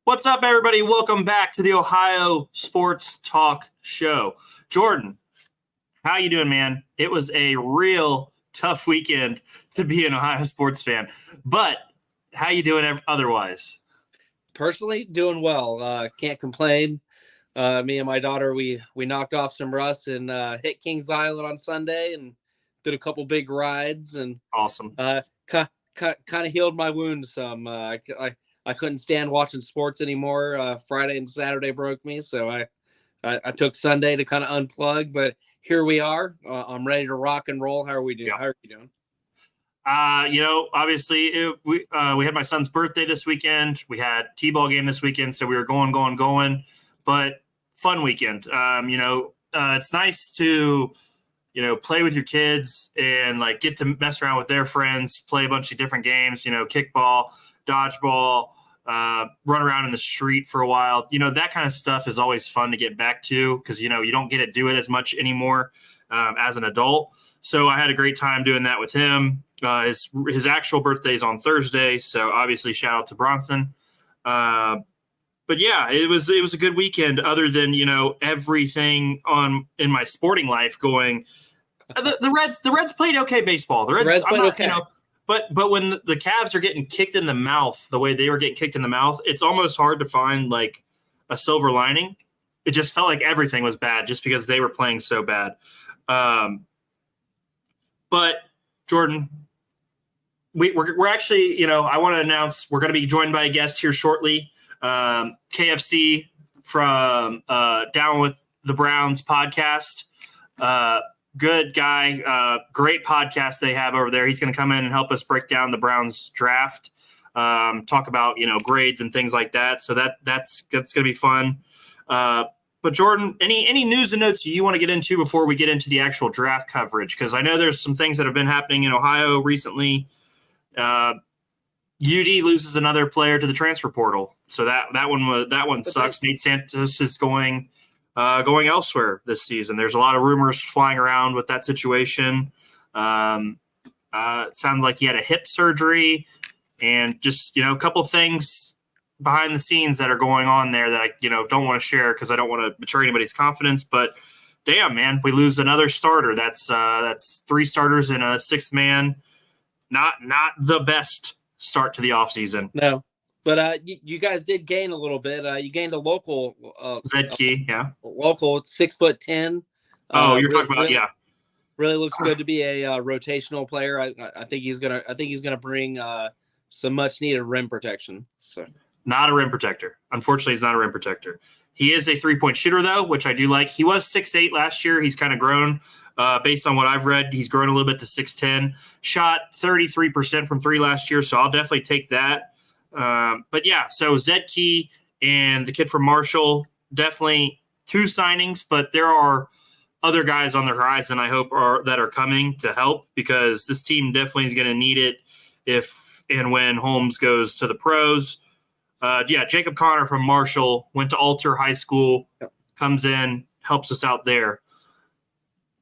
What's up, everybody? Welcome back to the Ohio Sports Talk Show. Jordan, how you doing, man? It was a real tough weekend to be an Ohio sports fan, but how you doing otherwise? Personally, doing well. Can't complain. Me and my daughter, we knocked off some rust and hit Kings Island on Sunday and did a couple big rides and Awesome. kind of healed my wounds some. I couldn't stand watching sports anymore. Friday and Saturday broke me, so I took Sunday to kind of unplug. But here we are. I'm ready to rock and roll. How are we doing? Yeah. How are you doing? Obviously, we had my son's birthday this weekend. We had T-ball game this weekend, so we were going. But fun weekend. It's nice to play with your kids and like get to mess around with their friends, play a bunch of different games. Kickball, dodgeball, run around in the street for a while. That kind of stuff is always fun to get back to because you don't get to do it as much anymore as an adult. So I had a great time doing that with him. His actual birthday is on Thursday, so obviously shout out to Bronson. But yeah, it was a good weekend. Other than everything in my sporting life going, the Reds played okay baseball. The Reds played okay. But when the Cavs are getting kicked in the mouth the way they were getting kicked in the mouth, it's almost hard to find like a silver lining. It just felt like everything was bad just because they were playing so bad. But Jordan, we're actually, I want to announce we're going to be joined by a guest here shortly. KFC from Down with the Browns podcast. Good guy, great podcast they have over there. He's going to come in and help us break down the Browns draft, talk about grades and things like that. So that's going to be fun. But Jordan, any news and notes you want to get into before we get into the actual draft coverage? Because I know there's some things that have been happening in Ohio recently. UD loses another player to the transfer portal, so that one sucks. Nate Santos is going elsewhere this season. There's a lot of rumors flying around with that situation. It sounded like he had a hip surgery, and just a couple things behind the scenes that are going on there that I don't want to share because I don't want to betray anybody's confidence. But damn, man, if we lose another starter, that's three starters and a sixth man. Not the best start to the offseason. No, but you guys did gain a little bit. You gained a local Zed Key, yeah, local 6'10". You're talking about Really looks good to be a rotational player. I think he's gonna bring some much needed rim protection. So. Not a rim protector. Unfortunately, he's not a rim protector. He is a three-point shooter, though, which I do like. He was 6'8" last year. He's kind of grown. Based on what I've read, he's grown a little bit to 6'10". Shot 33% from three last year, so I'll definitely take that. But, yeah, so Zed Key and the kid from Marshall, definitely two signings, but there are other guys on the horizon, I hope, that are coming to help because this team definitely is going to need it if and when Holmes goes to the pros. Jacob Connor from Marshall went to Alter High School, comes in, helps us out there.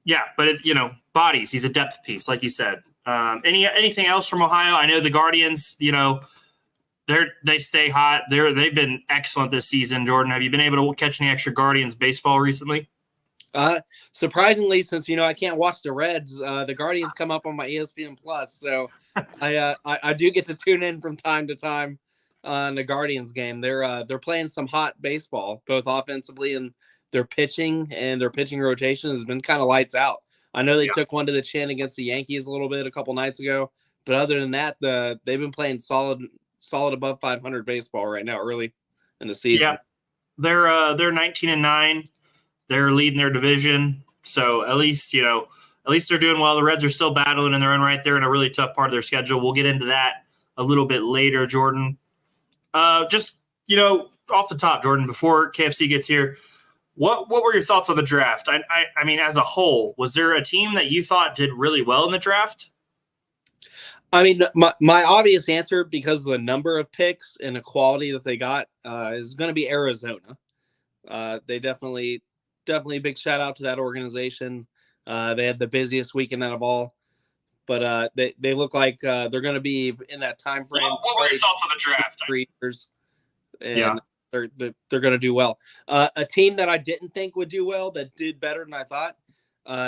Yeah, but bodies. He's a depth piece, like you said. Anything else from Ohio? I know the Guardians. They stay hot. They've been excellent this season. Jordan, have you been able to catch any extra Guardians baseball recently? Surprisingly, since I can't watch the Reds, the Guardians come up on my ESPN Plus, so I do get to tune in from time to time. On the Guardians game, they're playing some hot baseball, both offensively and their pitching rotation has been kind of lights out. I know they took one to the chin against the Yankees a couple nights ago, but other than that, they've been playing solid above 500 baseball right now, early in the season. Yeah, they're 19-9. They're leading their division, so at least they're doing well. The Reds are still battling in their own right. They're in a really tough part of their schedule. We'll get into that a little bit later, Jordan. Just off the top, Jordan, before KFC gets here, what were your thoughts on the draft? I mean, as a whole, was there a team that you thought did really well in the draft? I mean, my obvious answer, because of the number of picks and the quality that they got, is going to be Arizona. They definitely big shout out to that organization. They had the busiest weekend out of all. But they look like they're going to be in that time frame. What were your thoughts on the draft? 3 years. And yeah. they're going to do well. A team that I didn't think would do well that did better than I thought.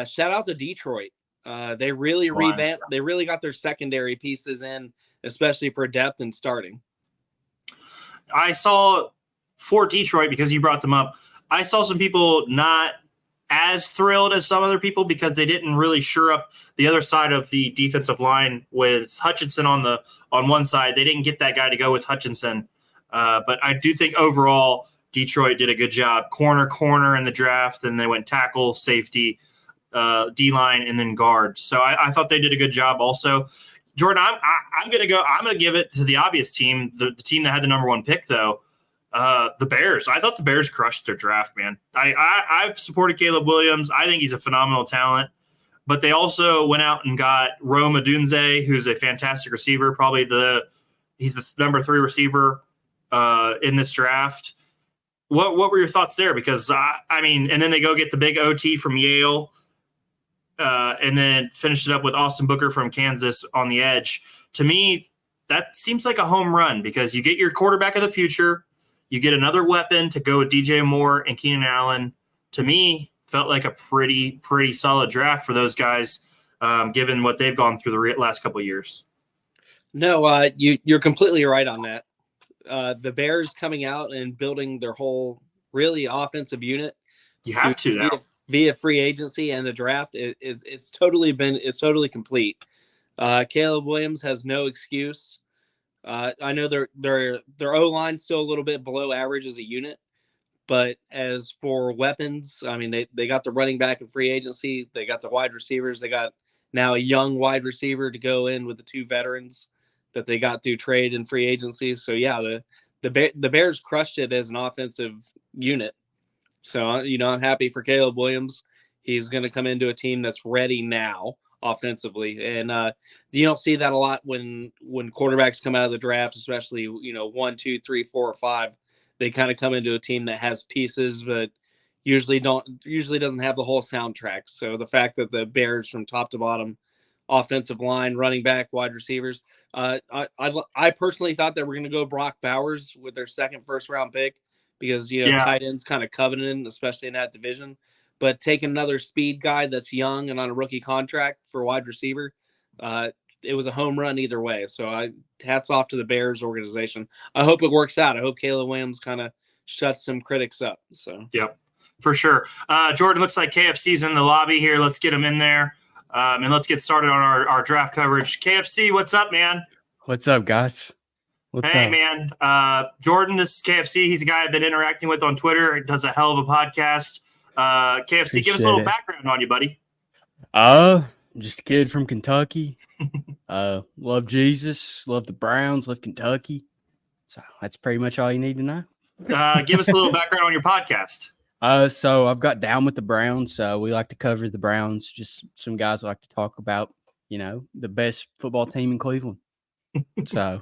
Shout out to Detroit. They really revamped. They really got their secondary pieces in, especially for depth and starting. I saw for Detroit, because you brought them up, I saw some people not as thrilled as some other people because they didn't really shore up the other side of the defensive line with Hutchinson on one side. They didn't get that guy to go with Hutchinson. But I do think overall Detroit did a good job. Corner in the draft, and they went tackle, safety, D-line, and then guard. So I thought they did a good job also. Jordan, I'm going to give it to the obvious team, the team that had the number one pick, though. The Bears. I thought the Bears crushed their draft, man. I've supported Caleb Williams. I think he's a phenomenal talent. But they also went out and got Rome Odunze, who's a fantastic receiver. He's the number 3 receiver in this draft. What were your thoughts there? Because and then they go get the big OT from Yale, and then finish it up with Austin Booker from Kansas on the edge. To me, that seems like a home run because you get your quarterback of the future. You get another weapon to go with DJ Moore and Keenan Allen. To me, felt like a pretty solid draft for those guys, given what they've gone through the last couple of years. No, you're completely right on that. The Bears coming out and building their whole really offensive unit. You have to now via free agency and the draft. It's totally complete. Caleb Williams has no excuse. I know their O-line's still a little bit below average as a unit, but as for weapons, I mean, they got the running back in free agency. They got the wide receivers. They got now a young wide receiver to go in with the 2 veterans that they got through trade and free agency. So yeah, the Bears crushed it as an offensive unit. So, I'm happy for Caleb Williams. He's going to come into a team that's ready now offensively. And you don't see that a lot when quarterbacks come out of the draft, especially, 1, 2, 3, 4, or 5. They kind of come into a team that has pieces, but usually doesn't have the whole soundtrack. So the fact that the Bears from top to bottom, offensive line, running back, wide receivers, I personally thought that we're going to go Brock Bowers with their second first-round pick because, tight ends kind of coveted, especially in that division. But take another speed guy that's young and on a rookie contract for wide receiver, it was a home run either way. So hats off to the Bears organization. I hope it works out. I hope Caleb Williams kind of shuts some critics up. So yep, for sure. Jordan, looks like KFC's in the lobby here. Let's get him in there, and let's get started on our draft coverage. KFC, what's up, man? What's up, guys? What's hey, up? Man. Jordan, this is KFC. He's a guy I've been interacting with on Twitter. He does a hell of a podcast. KFC, Appreciate give us a little it. background on you, buddy. Just a kid from Kentucky. Love Jesus, love the Browns, love Kentucky. So that's pretty much all you need to know. Give us a little background on your podcast. So I've got Down with the Browns. We like to cover the Browns. Just some guys like to talk about, the best football team in Cleveland. So,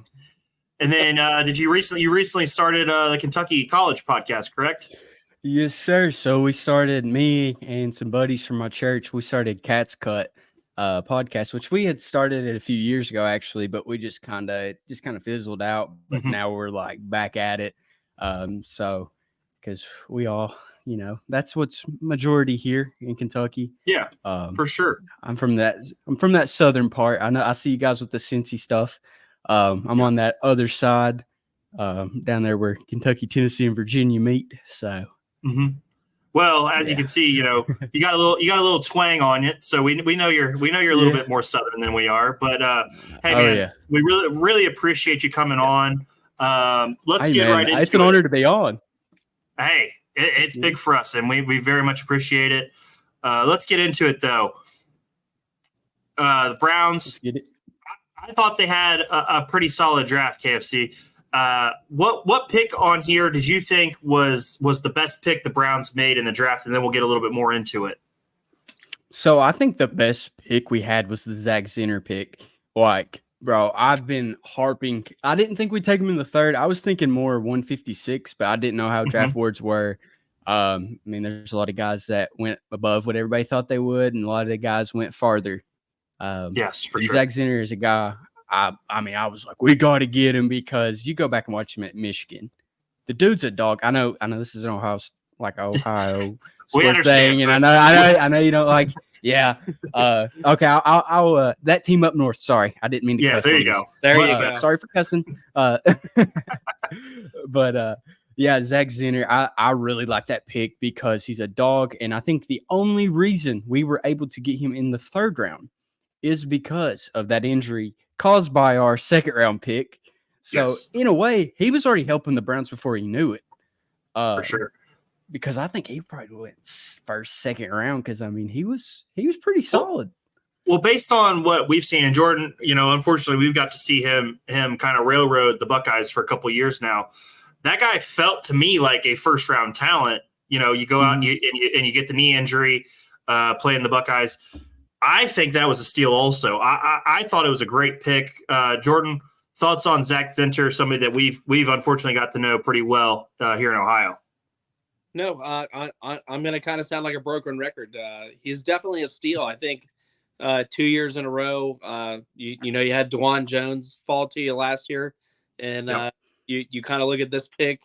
and then you recently started the Kentucky College podcast, correct? yes, sir. So we started, me and some buddies from my church, we started Cat's Cut podcast, which we had started it a few years ago, actually, but we just kind of fizzled out. But now we're like back at it. So because we all, that's what's majority here in Kentucky. Yeah, for sure. I'm from that southern part. I know I see you guys with the Cincy stuff. I'm on that other side, down there where Kentucky, Tennessee, and Virginia meet. So. Mm-hmm. Well, as you can see, you got a little twang on it, so we know you're a little bit more southern than we are. But hey, man, we really appreciate you coming on. Let's get right into it. It's an honor to be on. Hey, it's big for us, and we very much appreciate it. Let's get into it, though. The Browns. Let's get it. I thought they had a pretty solid draft, KFC. What pick on here did you think was the best pick the Browns made in the draft? And then we'll get a little bit more into it. So I think the best pick we had was the Zach Zinner pick. Like, bro, I've been harping. I didn't think we'd take him in the 3rd. I was thinking more 156, but I didn't know how draft boards were. There's a lot of guys that went above what everybody thought they would, and a lot of the guys went farther. Yes, for sure. Zach Zinner is a guy. I was like, we got to get him because you go back and watch him at Michigan. the dude's a dog. I know this is an Ohio We sports understand, thing, and I know you don't like. Yeah. Okay. I'll that team up north. Sorry, I didn't mean to. Yeah, cuss there on you this. go. There Much you better. go. Sorry for cussing. But yeah, Zach Zinner, I really like that pick because he's a dog, and I think the only reason we were able to get him in the 3rd round is because of that injury caused by our 2nd round pick. So Yes. in a way, he was already helping the Browns before he knew it. For sure. Because I think he probably went 1st, 2nd round. Because I mean, he was pretty solid. Well, based on what we've seen in Jordan, unfortunately, we've got to see him kind of railroad the Buckeyes for a couple of years now. That guy felt to me like a 1st round talent. You go out and you get the knee injury playing the Buckeyes. I think that was a steal also. I thought it was a great pick. Jordan, thoughts on Zach Zinter, somebody that we've unfortunately got to know pretty well here in Ohio? No, I'm going to kind of sound like a broken record. He's definitely a steal. I think 2 years in a row, you had DeJuan Jones fall to you last year, and you kind of look at this pick.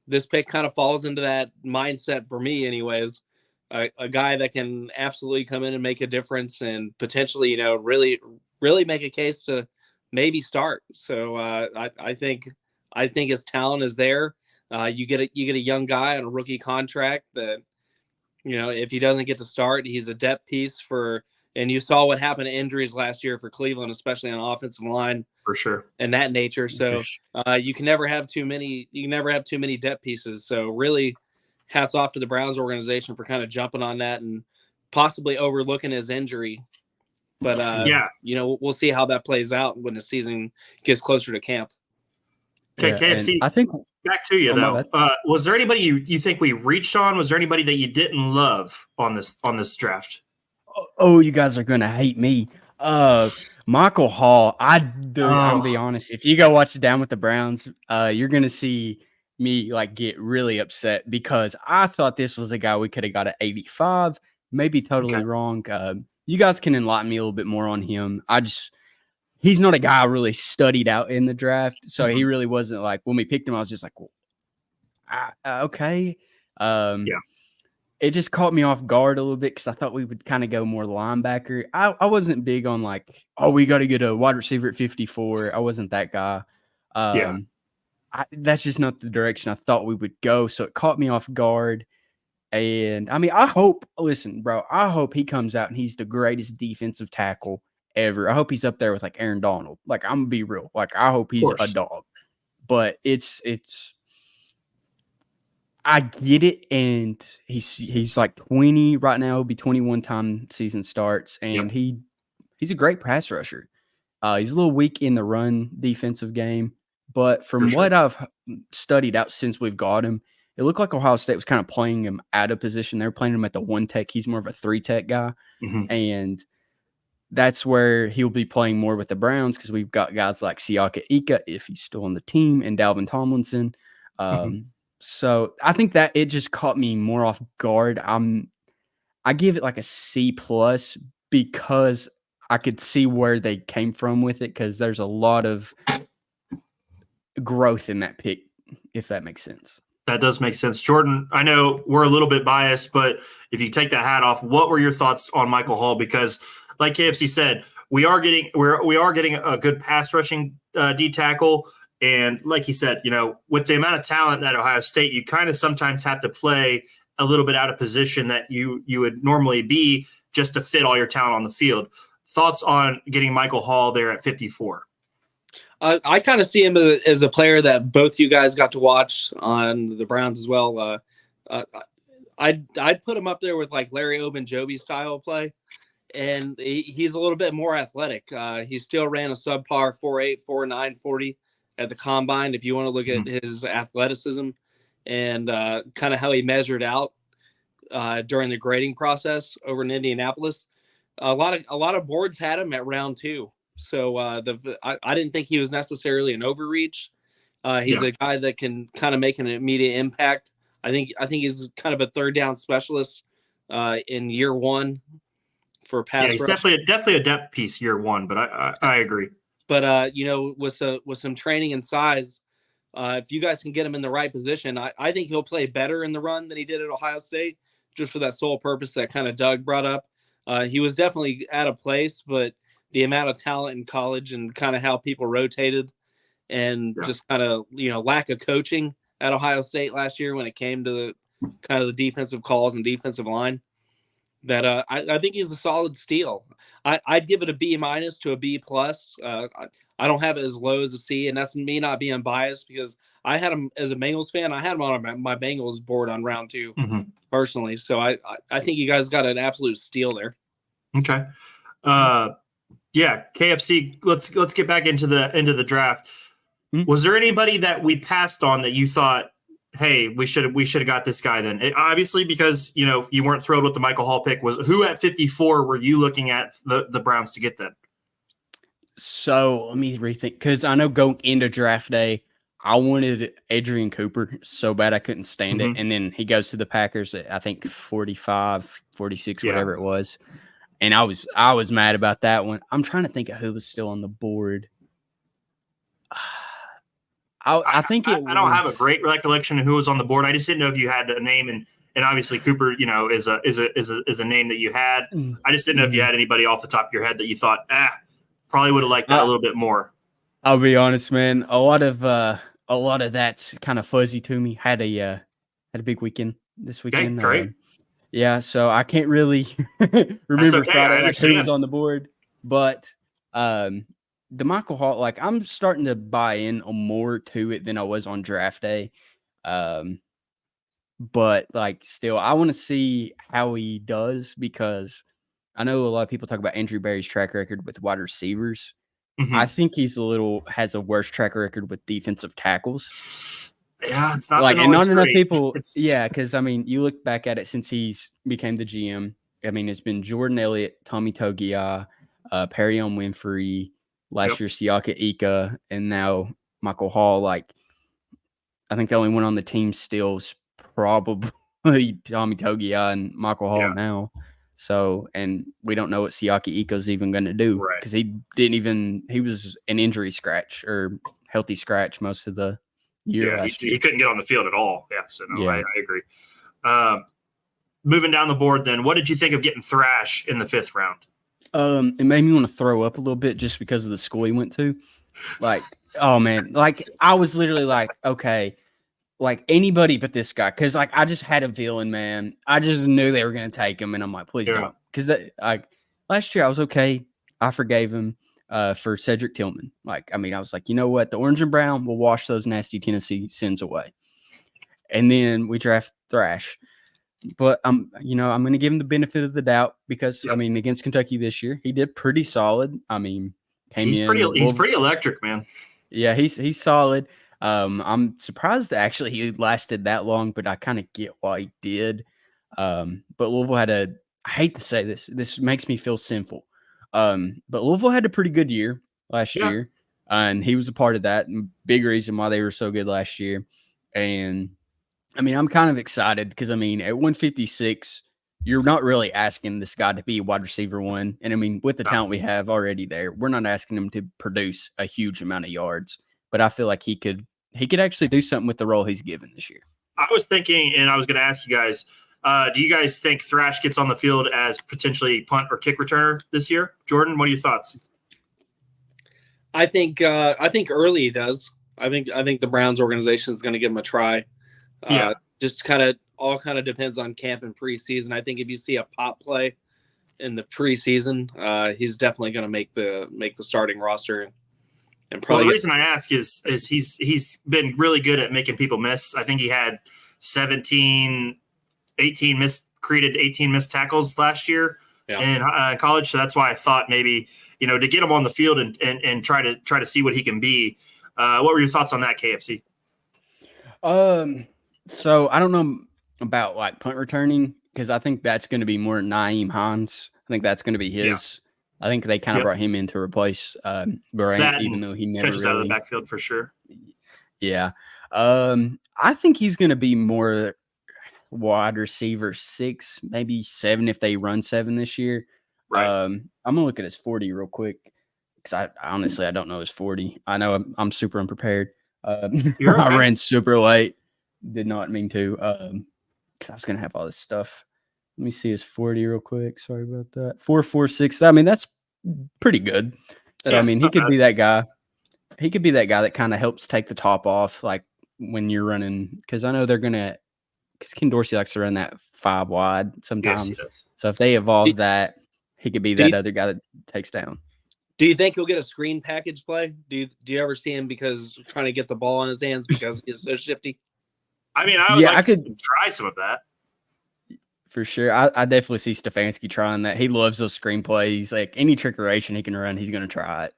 This pick kind of falls into that mindset for me, anyways. A guy that can absolutely come in and make a difference, and potentially, really, really make a case to maybe start. So I think his talent is there. You get a young guy on a rookie contract that, if he doesn't get to start, he's a depth piece for. And you saw what happened to injuries last year for Cleveland, especially on offensive line, for sure, and that nature. So you can never have too many. You can never have too many depth pieces. So really, hats off to the Browns organization for kind of jumping on that and possibly overlooking his injury. But we'll see how that plays out when the season gets closer to camp. Okay, KFC. I think back to you though. Was there anybody you think we reached on? Was there anybody that you didn't love on this draft? Oh, you guys are gonna hate me. Michael Hall. I'm gonna be honest. If you go watch it Down with the Browns, you're gonna see me get really upset because I thought this was a guy we could have got at 85. Maybe totally wrong. You guys can enlighten me a little bit more on him. He's not a guy I really studied out in the draft, so he really wasn't when we picked him. I was just like, well, okay. It just caught me off guard a little bit because I thought we would kind of go more linebacker. I wasn't big on we got to get a wide receiver at 54. I wasn't that guy. That's just not the direction I thought we would go. So it caught me off guard. And I mean, I hope he comes out and he's the greatest defensive tackle ever. I hope he's up there with Aaron Donald. I'm gonna be real. I hope he's a dog. But it's. I get it, and he's 20 right now. He'll be 21 time season starts, and he's a great pass rusher. He's a little weak in the run defensive game, but from what I've studied out since we've got him, it looked like Ohio State was kind of playing him out of position. They were playing him at the 1 tech. He's more of a 3 tech guy, and that's where he'll be playing more with the Browns because we've got guys like Siaka Ika, if he's still on the team, and Dalvin Tomlinson. So I think that it just caught me more off guard. I give it a C+ because I could see where they came from with it because there's a lot of growth in that pick, if that makes sense. That does make sense. Jordan, I know we're a little bit biased, but if you take that hat off, what were your thoughts on Michael Hall? Because like KFC said, we are getting a good pass rushing D tackle. And like he said, with the amount of talent at Ohio State, you kind of sometimes have to play a little bit out of position that you would normally be just to fit all your talent on the field. Thoughts on getting Michael Hall there at 54? I kind of see him as a player that both you guys got to watch on the Browns as well. I'd put him up there with Larry Ogunjobi style of play, and he's a litof bit more athletic. He still ran a subpar 4.8, 4.9 40 at the combine. If you want to look at his athleticism and kind of how he measured out during the grading process over in Indianapolis, a lot of boards had him at round 2. So I didn't think he was necessarily an overreach. He's a guy that can kind of make an immediate impact. I think he's kind of a 3rd down specialist in year 1 for pass. Yeah, he's definitely a depth piece year 1, but I agree. But with some training and size, If you guys can get him in the right position, I think he'll play better in the run than he did at Ohio State, just for that sole purpose that kind of Doug brought up. He was definitely out of place, but the amount of talent in college and kind of how people rotated and just kind of, lack of coaching at Ohio State last year when it came to the kind of the defensive calls and defensive line, that I think he's a solid steal. I'd give it a B- to a B+. I don't have it as low as a C, and that's me not being biased because I had him as a Bengals fan. I had him on my Bengals board on round 2 personally. So I think you guys got an absolute steal there. Okay. Yeah, KFC. Let's get back into the draft. Was there anybody that we passed on that you thought, hey, we should have got this guy then? Obviously, because you weren't thrilled with the Michael Hall pick. Was who at 54 were you looking at the Browns to get then? So let me rethink, because I know going into draft day, I wanted Adrian Cooper so bad I couldn't stand it. And then he goes to the Packers at, I think, 45, 46, whatever it was. And I was mad about that one. I'm trying to think of who was still on the board. I think I don't have a great recollection of who was on the board. I just didn't know if you had a name, and obviously Cooper, is a name that you had. I just didn't know if you had anybody off the top of your head that you thought, probably would have liked that a little bit more. I'll be honest, man. A lot of that's kind of fuzzy to me. Had a big weekend this weekend. Okay, great. Yeah, so I can't really remember Friday who was on the board, but the Michael Hall, like, I'm starting to buy in more to it than I was on draft day. But like, still, I want to see how he does, because I know a lot of people talk about Andrew Berry's track record with wide receivers. I think he's has a worse track record with defensive tackles. Yeah, it's not like, and not enough people. Yeah, because I mean, you look back at it since he's became the GM. I mean, it's been Jordan Elliott, Tommy Togiai, Perrion Winfrey, last year Siaka Ika, and now Michael Hall. Like, I think the only one on the team still is probably Tommy Togiai and Michael Hall now. So, and we don't know what Siaka Ika's even going to do, because he was an injury scratch or healthy scratch most of the year. Yeah, he couldn't get on the field at all. Yeah, so no, I agree. Moving down the board then, what did you think of getting Thrash in the 5th round? It made me want to throw up a little bit just because of the school he went to. Like, oh man, like, I was literally like, okay, like, anybody but this guy, because like, I just had a feeling, man. I just knew they were going to take him, and I'm like, please don't. Because like, last year I was okay. I forgave him for Cedric Tillman. Like, I mean, I was like, you know what? The orange and brown will wash those nasty Tennessee sins away. And then we draft Thrash. But I'm going to give him the benefit of the doubt, because I mean, against Kentucky this year, he did pretty solid. I mean, he's pretty electric, man. Yeah, he's solid. I'm surprised actually he lasted that long, but I kind of get why he did. But Louisville I hate to say this makes me feel sinful. But Louisville had a pretty good year last year, and he was a part of that, and big reason why they were so good last year. And I mean, I'm kind of excited because, I mean, at 156, you're not really asking this guy to be wide receiver 1. And I mean, with the talent we have already there, we're not asking him to produce a huge amount of yards. But I feel like he could actually do something with the role he's given this year. I was thinking, and I was going to ask you guys, do you guys think Thrash gets on the field as potentially punt or kick returner this year? Jordan, what are your thoughts? I think early he does. I think the Browns organization is going to give him a try. Just all depends on camp and preseason. I think if you see a pop play in the preseason, he's definitely going to make the starting roster. And probably the reason I ask is he's been really good at making people miss. I think he had 18 missed tackles last year in college. So that's why I thought maybe, to get him on the field and try to see what he can be. What were your thoughts on that, KFC? So I don't know about like punt returning, because I think that's going to be more Naeem Hines. I think that's going to be his. I think they kind of brought him in to replace Bryant, even though he never catches out of the backfield for sure. Yeah. I think he's going to be more wide receiver 6, maybe 7 if they run 7 this year. Right. I'm going to look at his 40 real quick, because I honestly don't know his 40. I know I'm super unprepared. You're I okay. ran super late. Did not mean to. 'Cause I was gonna have all this stuff. Let me see his 40 real quick. Sorry about that. 4.46. I mean, that's pretty good. So Yeah, I mean, it's he not could bad. be that guy. He could be that guy that kind of helps take the top off, like when you're running. Because I know they're gonna. Because Ken Dorsey likes to run that 5 wide Yes, he sometimes. does. So if they Do, evolve that, he could be do, that you, other guy that takes down. do you think he'll get a screen package play? Do you ever see him because trying to get the ball in his hands because he's so shifty? I mean, I would Yeah, I like to could try some of that. for sure. I definitely see Stefanski trying that. He loves those screenplays. Like any trickeration he can run, he's going to try it.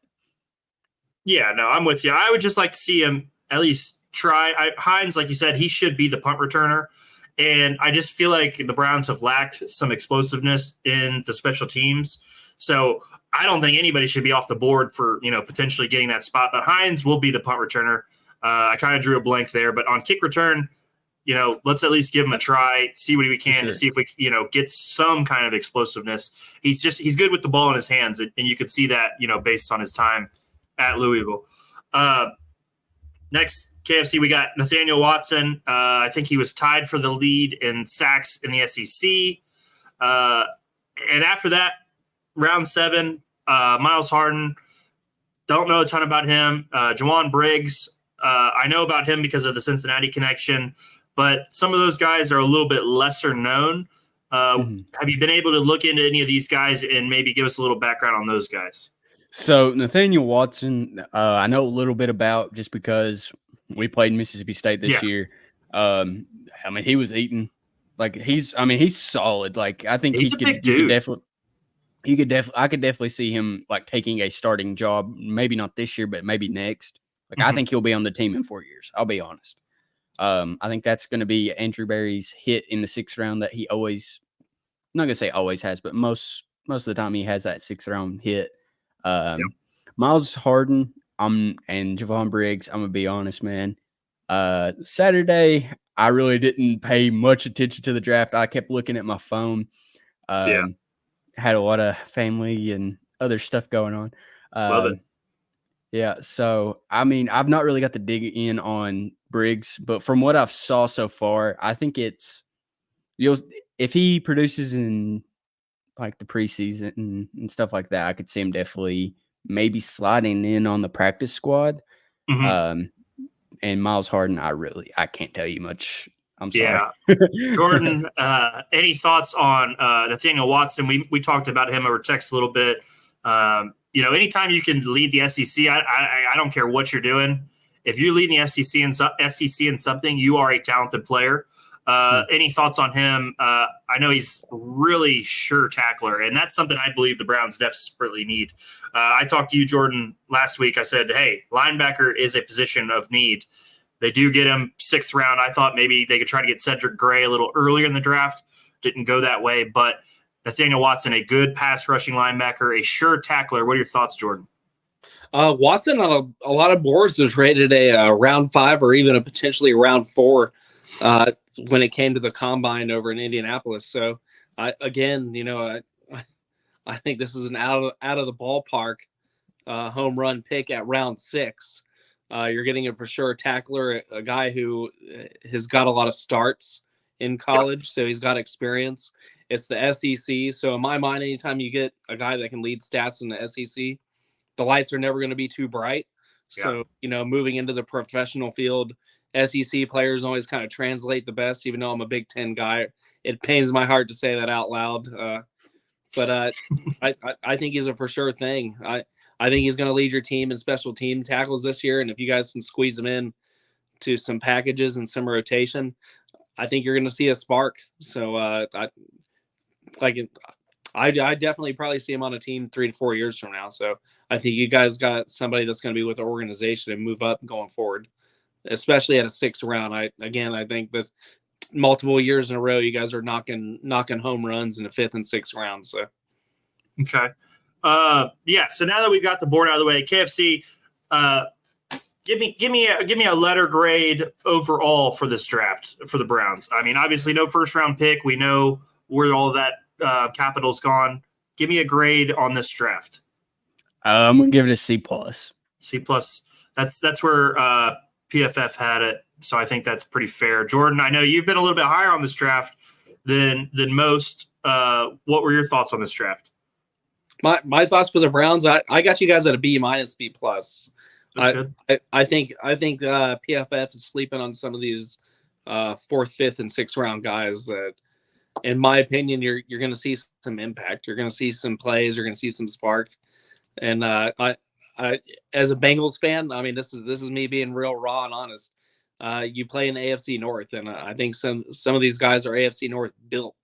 Yeah, no, I'm with you. I would just like to see him at least try. Hines, like you said, he should be the punt returner. And I just feel like the Browns have lacked some explosiveness in the special teams. So I don't think anybody should be off the board for, potentially getting that spot. But Hines will be the punt returner. I kind of drew a blank there. But on kick return, let's at least give him a try, see what we can to see if we, get some kind of explosiveness. He's good with the ball in his hands. And you could see that, based on his time at Louisville. Next, KFC, we got Nathaniel Watson. I think he was tied for the lead in sacks in the SEC. And after that, round 7, Miles Harden. Don't know a ton about him. Jawan Briggs. I know about him because of the Cincinnati connection, but some of those guys are a little bit lesser known. Have you been able to look into any of these guys and maybe give us a little background on those guys? So Nathaniel Watson, I know a little bit about just because we played Mississippi State this year. I mean, he was eating like he's solid. Like I think He's a big dude. I could definitely see him like taking a starting job. Maybe not this year, but maybe next. Like I think he'll be on the team in 4 years. I'll be honest. I think that's going to be Andrew Berry's hit in the 6th round that he always, I'm not gonna say always has, but most of the time he has that 6th round hit. Miles Harden, and Javon Briggs, I'm gonna be honest, man. Saturday, I really didn't pay much attention to the draft. I kept looking at my phone. Had a lot of family and other stuff going on. Love it. Yeah, so I mean, I've not really got to dig in on Briggs, but from what I've saw so far, I think it's if he produces in like the preseason and stuff like that, I could see him definitely maybe sliding in on the practice squad. And Miles Harden, I can't tell you much. I'm sorry. Yeah. Jordan, any thoughts on Nathaniel Watson? We talked about him over text a little bit. Anytime you can lead the SEC, I don't care what you're doing. If you're leading the SEC in something, you are a talented player. Any thoughts on him? I know he's really sure tackler, and that's something I believe the Browns desperately need. I talked to you, Jordan, last week. I said, hey, linebacker is a position of need. They do get him 6th round. I thought maybe they could try to get Cedric Gray a little earlier in the draft. Didn't go that way, but Nathaniel Watson, a good pass rushing linebacker, a sure tackler. What are your thoughts, Jordan? Watson on a lot of boards was rated a round 5 or even a potentially round 4 when it came to the combine over in Indianapolis. So I think this is an out of the ballpark home run pick at round 6. You're getting a for sure tackler, a guy who has got a lot of starts in college, so he's got experience. It's the SEC, so in my mind, anytime you get a guy that can lead stats in the SEC, the lights are never going to be too bright. So, moving into the professional field, SEC players always kind of translate the best, even though I'm a Big Ten guy. It pains my heart to say that out loud. But I think he's a for sure thing. I think he's going to lead your team in special team tackles this year. And if you guys can squeeze him in to some packages and some rotation, I think you're going to see a spark. So I definitely probably see him on a team 3 to 4 years from now. So I think you guys got somebody that's going to be with the organization and move up going forward, especially at a 6th round. I think that multiple years in a row, you guys are knocking home runs in the 5th and 6th rounds. So, okay. So now that we've got the board out of the way, KFC, give me a letter grade overall for this draft for the Browns. I mean, obviously no 1st round pick. We know where all of that capital's gone. Give me a grade on this draft. I'm gonna give it a C+. C+. That's where PFF had it, so I think that's pretty fair. Jordan, I know you've been a little bit higher on this draft than most. What were your thoughts on this draft? My thoughts for the Browns, I got you guys at a B-, B+. That's good. I think PFF is sleeping on some of these 4th, 5th, and 6th round guys that, in my opinion, you're going to see some impact. You're going to see some plays. You're going to see some spark. And I as a Bengals fan, I mean, this is me being real raw and honest. You play in the AFC North, and I think some of these guys are AFC North built.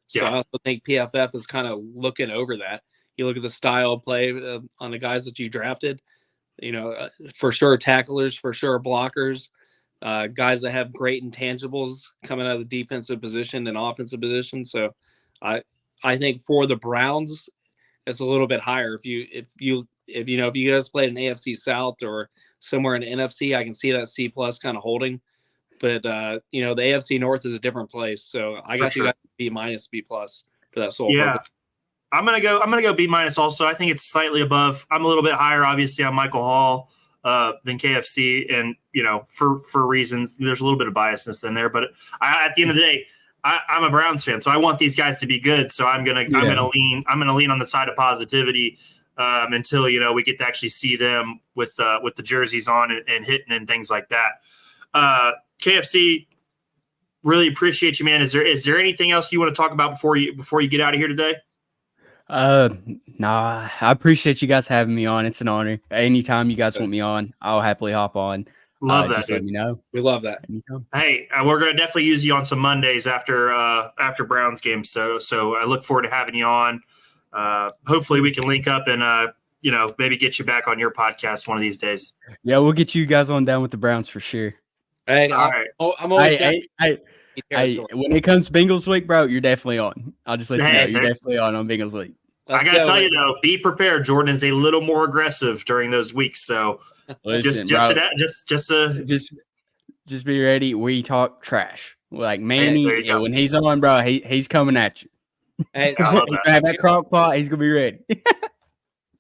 So Yeah. I also think PFF is kind of looking over that. You look at the style of play on the guys that you drafted. For sure tacklers, for sure blockers, guys that have great intangibles coming out of the defensive position and offensive position. So I think for the Browns, it's a little bit higher. If you guys played in AFC South or somewhere in the NFC, I can see that C+ kind of holding. But the AFC North is a different place. So I got you guys B-, B+ for that sole purpose. I'm gonna go B- also. I think it's slightly above. I'm a little bit higher, obviously, on Michael Hall than KFC, and for reasons. There's a little bit of biasness in there, but at the end of the day, I'm a Browns fan, so I want these guys to be good. So I'm gonna lean on the side of positivity until we get to actually see them with the jerseys on and hitting and things like that. KFC, really appreciate you, man. Is there anything else you want to talk about before you get out of here today? Nah, I appreciate you guys having me on. It's an honor. Anytime you guys want me on, I'll happily hop on. Love that, just dude. let me know. We love that. Anytime. Hey, we're gonna definitely use you on some Mondays after Browns games. So I look forward to having you on. Hopefully we can link up and maybe get you back on your podcast one of these days. Yeah, we'll get you guys on down with the Browns for sure. Hey, All right. I'm always down. Hey, when it comes Bengals week, bro, you're definitely on. I'll just let you know. You're definitely on Bengals week. I gotta tell you though, be prepared. Jordan is a little more aggressive during those weeks, so Listen, just be ready. We talk trash. Like Manny, when he's on, bro, he's coming at you. Hey, he's gonna have that crock pot. He's gonna be ready.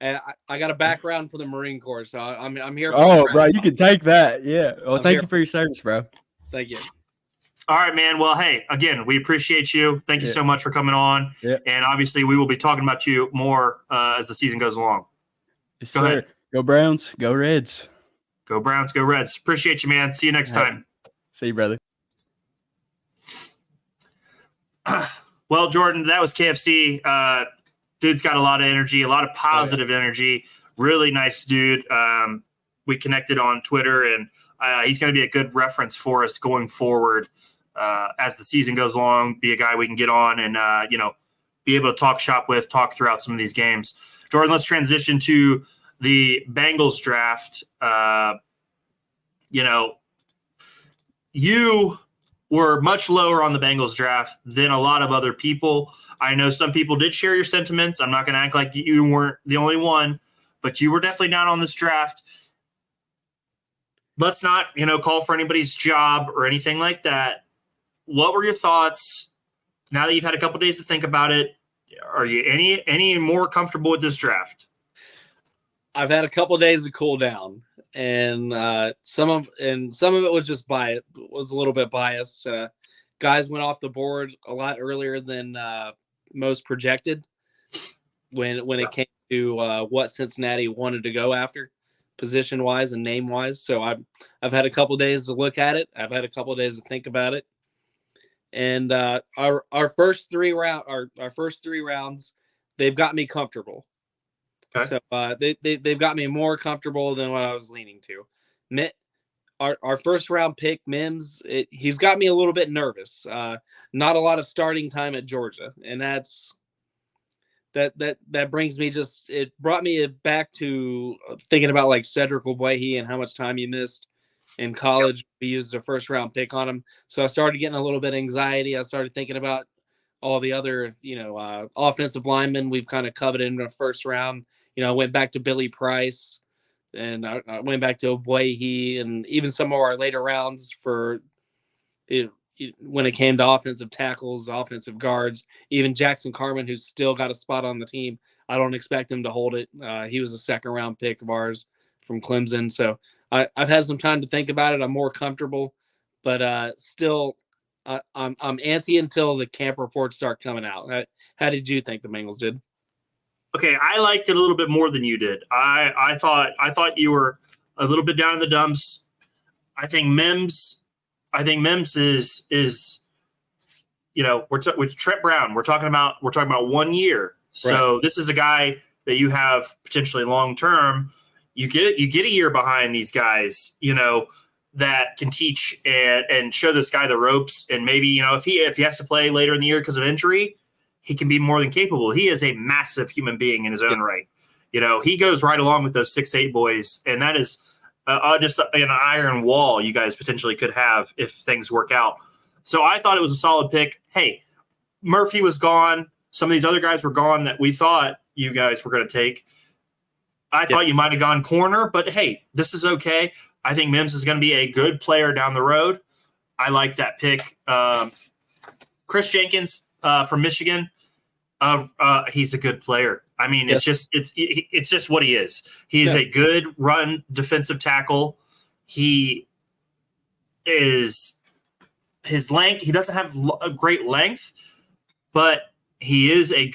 And I got a background for the Marine Corps, so I'm here. Oh, bro, you can take that. Yeah. Well, thank you for your service, bro. Thank you. All right, man. Well, hey, again, we appreciate you. Thank you so much for coming on. Yeah. And obviously, we will be talking about you more as the season goes along. Yes, go ahead. Go Browns. Go Reds. Go Browns. Go Reds. Appreciate you, man. See you next time. See you, brother. Well, Jordan, that was KFC. Dude's got a lot of energy, a lot of positive energy. Really nice dude. We connected on Twitter, and he's going to be a good reference for us going forward as the season goes along. Be a guy we can get on and be able to talk shop with, talk throughout some of these games. Jordan, let's transition to the Bengals draft. You were much lower on the Bengals draft than a lot of other people. I know some people did share your sentiments. I'm not going to act like you weren't the only one, but you were definitely down on this draft. Let's not, call for anybody's job or anything like that. What were your thoughts now that you've had a couple days to think about it? Are you any more comfortable with this draft? I've had a couple days to cool down, and some of it was just was a little bit biased. Guys went off the board a lot earlier than most projected when it came to what Cincinnati wanted to go after, position wise and name wise. So I've had a couple days to look at it. I've had a couple days to think about it, and our first three rounds, they've got me comfortable. Okay. So they've got me more comfortable than what I was leaning to. Our first round pick, Mims, he's got me a little bit nervous. Not a lot of starting time at Georgia, and that brings me it brought me back to thinking about like Cedric Ogbuehi and how much time he missed in college. Yep. We used a first round pick on him, so I started getting a little bit of anxiety. I started thinking about all the other, offensive linemen we've kind of coveted in the first round. I went back to Billy Price, and I went back to Ogbuehi, and even some of our later rounds for it, when it came to offensive tackles, offensive guards, even Jackson Carman, who's still got a spot on the team. I don't expect him to hold it. He was a second round pick of ours from Clemson. So I've had some time to think about it. I'm more comfortable, but still, I'm antsy until the camp reports start coming out. How did you think the Bengals did? Okay, I liked it a little bit more than you did. I thought you were a little bit down in the dumps. I think Mims is with Trent Brown. We're talking about 1 year. So This is a guy that you have potentially long term. You get a year behind these guys, that can teach and show this guy the ropes. And maybe, if he has to play later in the year because of injury, he can be more than capable. He is a massive human being in his own right. He goes right along with those 6'8" boys, and that is just an iron wall you guys potentially could have if things work out. So I thought it was a solid pick. Hey, Murphy was gone. Some of these other guys were gone that we thought you guys were going to take. I thought you might have gone corner, but hey, this is okay. I think Mims is going to be a good player down the road. I like that pick. Chris Jenkins from Michigan. He's a good player. I mean, it's just what he is. He is a good run defensive tackle. He is his length. He doesn't have a great length, but he is a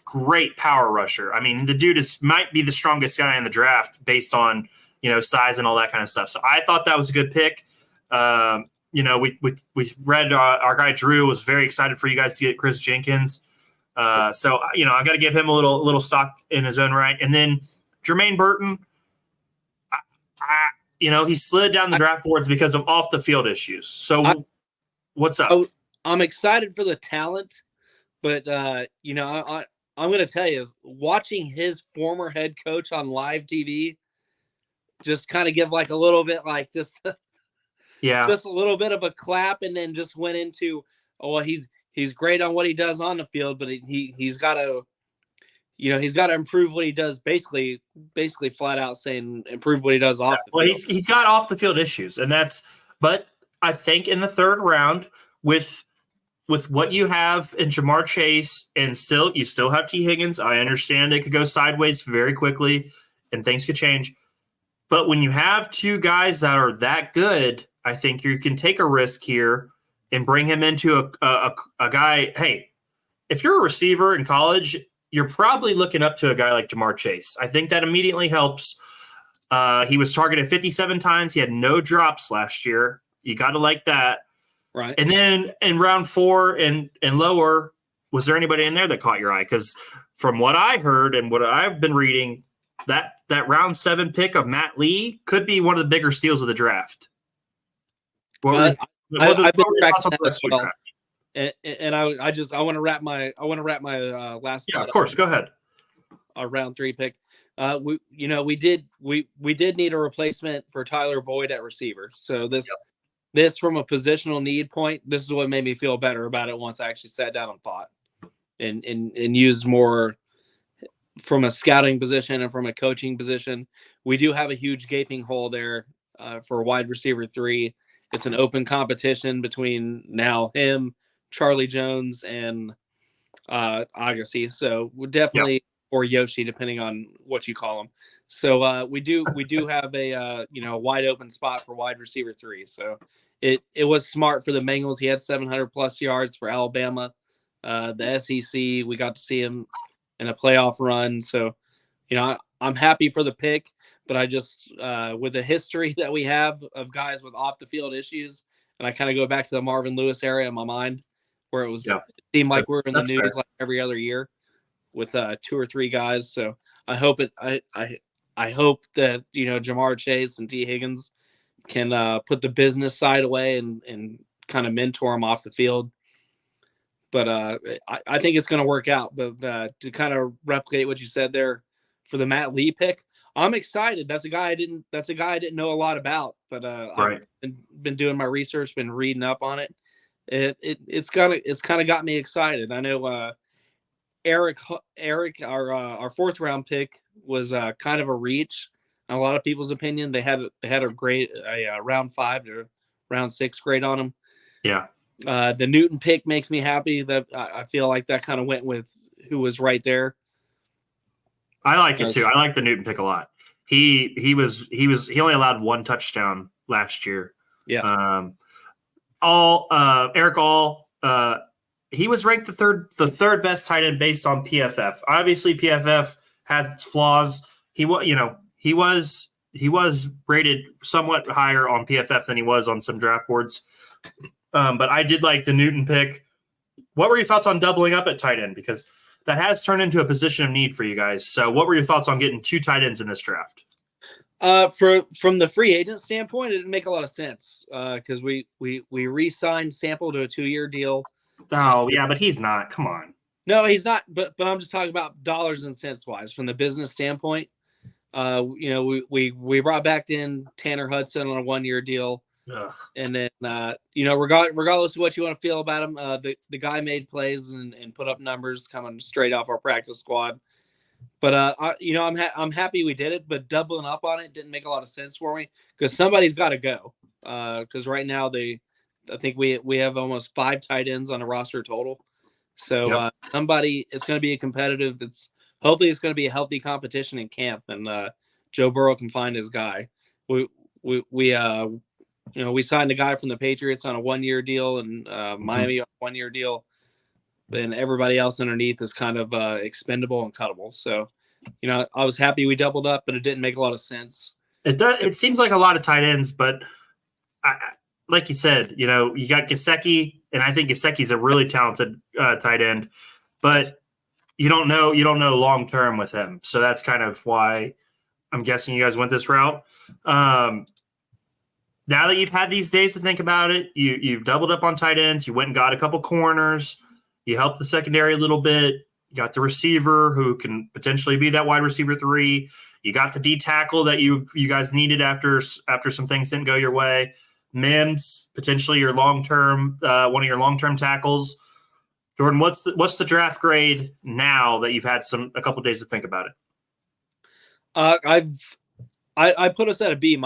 great power rusher. I mean, the dude might be the strongest guy in the draft based on size and all that kind of stuff. So I thought that was a good pick. We read our guy Drew was very excited for you guys to get Chris Jenkins. So I got to give him a little stock in his own right. And then Jermaine Burton, he slid down the draft boards because of off the field issues. So what's up? I'm excited for the talent, but I'm going to tell you, watching his former head coach on live TV, just kind of give like a little bit, like just a little bit of a clap, and then just went into, he's great on what he does on the field, but he's got to, he's got to improve what he does. Basically flat out saying improve what he does off the field. He's got off the field issues, but I think in the third round with what you have in Jamar Chase, and you still have T. Higgins. I understand it could go sideways very quickly and things could change. But when you have two guys that are that good, I think you can take a risk here and bring him into a guy. Hey, if you're a receiver in college, you're probably looking up to a guy like Jamar Chase. I think that immediately helps. He was targeted 57 times. He had no drops last year. You got to like that. Right. And then in round 4 and lower, was there anybody in there that caught your eye? Because from what I heard and what I've been reading, that round 7 pick of Matt Lee could be one of the bigger steals of the draft. I've been tracking that as well. And I want to wrap my last. Yeah, of course. Go ahead. Our round 3 pick. We did need a replacement for Tyler Boyd at receiver. So this from a positional need point, this is what made me feel better about it once I actually sat down and thought and used more from a scouting position and from a coaching position. We do have a huge gaping hole there for wide receiver 3. It's an open competition between now him, Charlie Jones, and Agassi. So we're definitely, or Yoshi, depending on what you call him. So we do have a wide open spot for wide receiver 3. So it was smart for the Bengals. He had 700 plus yards for Alabama, the SEC. We got to see him in a playoff run. So, I'm happy for the pick, but I just, with the history that we have of guys with off the field issues, and I kind of go back to the Marvin Lewis area in my mind, where it seemed like we're in the news like every other year with 2 or 3 guys. So I hope I hope that, Jamar Chase and T. Higgins can put the business side away and kind of mentor him off the field. But I think it's going to work out. But to kind of replicate what you said there for the Matt Lee pick, I'm excited. That's a guy I didn't know a lot about. But I've been doing my research, been reading up on it. It's kind of got me excited. I know Eric, our 4th round pick was kind of a reach in a lot of people's opinion. They had a great round 5 to round 6 grade on him. Yeah. The Newton pick makes me happy. That I feel like that kind of went with who was right there. I like it too. I like the Newton pick a lot. he only allowed one touchdown last year. Yeah. Eric All, he was ranked the third best tight end based on PFF. Obviously, PFF has its flaws. He was rated somewhat higher on PFF than he was on some draft boards. But I did like the Newton pick. What were your thoughts on doubling up at tight end? Because that has turned into a position of need for you guys. So what were your thoughts on getting 2 tight ends in this draft? From the free agent standpoint, it didn't make a lot of sense because we re-signed Sample to a 2-year deal. Oh, yeah, but he's not. Come on. No, he's not. But I'm just talking about dollars and cents wise from the business standpoint. We brought back in Tanner Hudson on a 1-year deal. Ugh. And then, regardless of what you want to feel about him, the guy made plays and put up numbers coming straight off our practice squad. But, I'm happy we did it, but doubling up on it didn't make a lot of sense for me because somebody's got to go. Because right now I think we have almost 5 tight ends on the roster total. So somebody, it's going to be a competitive. Hopefully it's going to be a healthy competition in camp, and Joe Burrow can find his guy. We signed a guy from the Patriots on a 1-year deal, and Miami on a 1-year deal. And everybody else underneath is kind of expendable and cuttable. So, I was happy we doubled up, but it didn't make a lot of sense. It seems like a lot of tight ends, but like you said, you got Gesicki, and I think Gesicki's a really talented tight end, but you don't know long term with him. So that's kind of why I'm guessing you guys went this route. Now that you've had these days to think about it, you've doubled up on tight ends. You went and got a couple corners. You helped the secondary a little bit. You got the receiver who can potentially be that wide receiver 3. You got the D tackle that you guys needed after some things didn't go your way. Mims, potentially your long-term one of your long-term tackles. Jordan, what's the draft grade now that you've had a couple days to think about it? I put us at a B-.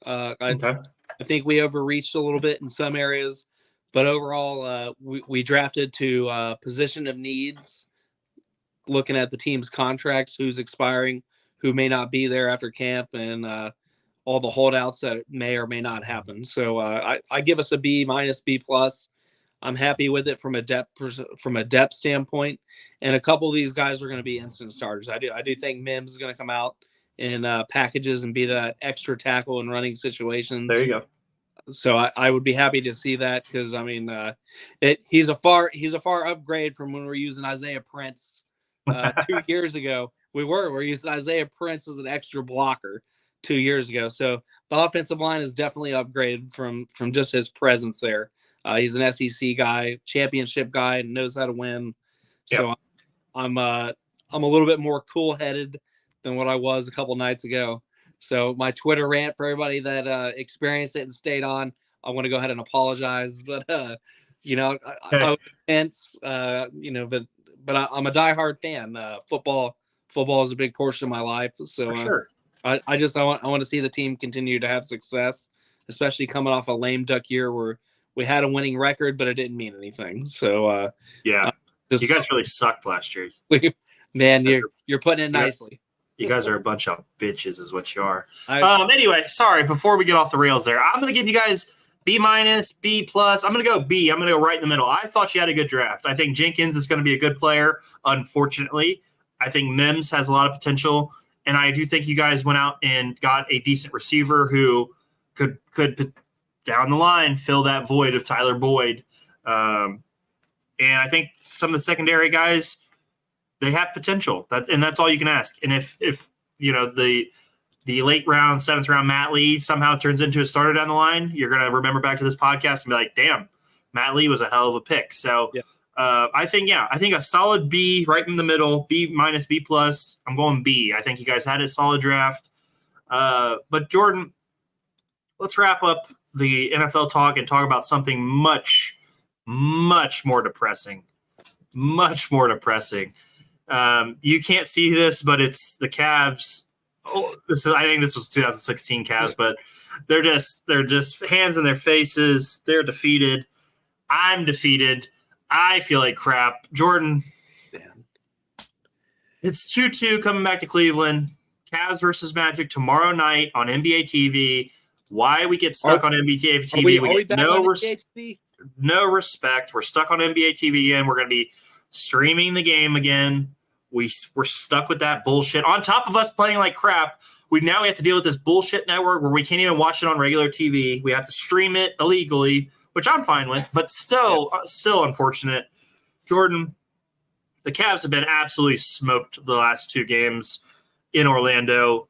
Okay. I think we overreached a little bit in some areas, but overall, we drafted to position of needs, looking at the team's contracts, who's expiring, who may not be there after camp, and all the holdouts that may or may not happen. So I give us a B-, B+. I'm happy with it from a depth standpoint, and a couple of these guys are going to be instant starters. I do think Mims is going to come out in packages and be that extra tackle in running situations. There you go. So I would be happy to see that because he's a far upgrade from when we were using Isaiah Prince 2 years ago. We're using Isaiah Prince as an extra blocker 2 years ago. So the offensive line is definitely upgraded from just his presence there. He's an SEC guy, championship guy, and knows how to win. So yep. I'm a little bit more cool-headed than what I was a couple nights ago. So my Twitter rant for everybody that experienced it and stayed on, I want to go ahead and apologize. But I was intense. But I'm a diehard fan. Football is a big portion of my life. So for sure. I want to see the team continue to have success, especially coming off a lame duck year where we had a winning record, but it didn't mean anything. So you guys really sucked last year. Man, you're putting it nicely. You guys are a bunch of bitches, is what you are. Anyway, sorry. Before we get off the rails, there, I'm going to give you guys B-, B+. I'm going to go B. I'm going to go right in the middle. I thought you had a good draft. I think Jenkins is going to be a good player. Unfortunately, I think Mims has a lot of potential, and I do think you guys went out and got a decent receiver who could down the line fill that void of Tyler Boyd. And I think some of the secondary guys, they have potential. That's all you can ask. And if the late round, 7th round Matt Lee somehow turns into a starter down the line, you're going to remember back to this podcast and be like, damn, Matt Lee was a hell of a pick. So I think a solid B right in the middle, B-, B+. I'm going B. I think you guys had a solid draft. But Jordan, let's wrap up the NFL talk and talk about something much, much more depressing. Much more depressing. You can't see this, but it's the Cavs. I think this was 2016 Cavs, but they're just hands in their faces. They're defeated. I'm defeated. I feel like crap. Jordan, it's 2-2 coming back to Cleveland. Cavs versus Magic tomorrow night on NBA TV. Why we get stuck on NBA TV? We get no respect. We're stuck on NBA TV, and we're going to be streaming the game again. We're stuck with that bullshit. On top of us playing like crap, we have to deal with this bullshit network where we can't even watch it on regular TV. We have to stream it illegally, which I'm fine with, but still unfortunate. Jordan, the Cavs have been absolutely smoked the last 2 games in Orlando.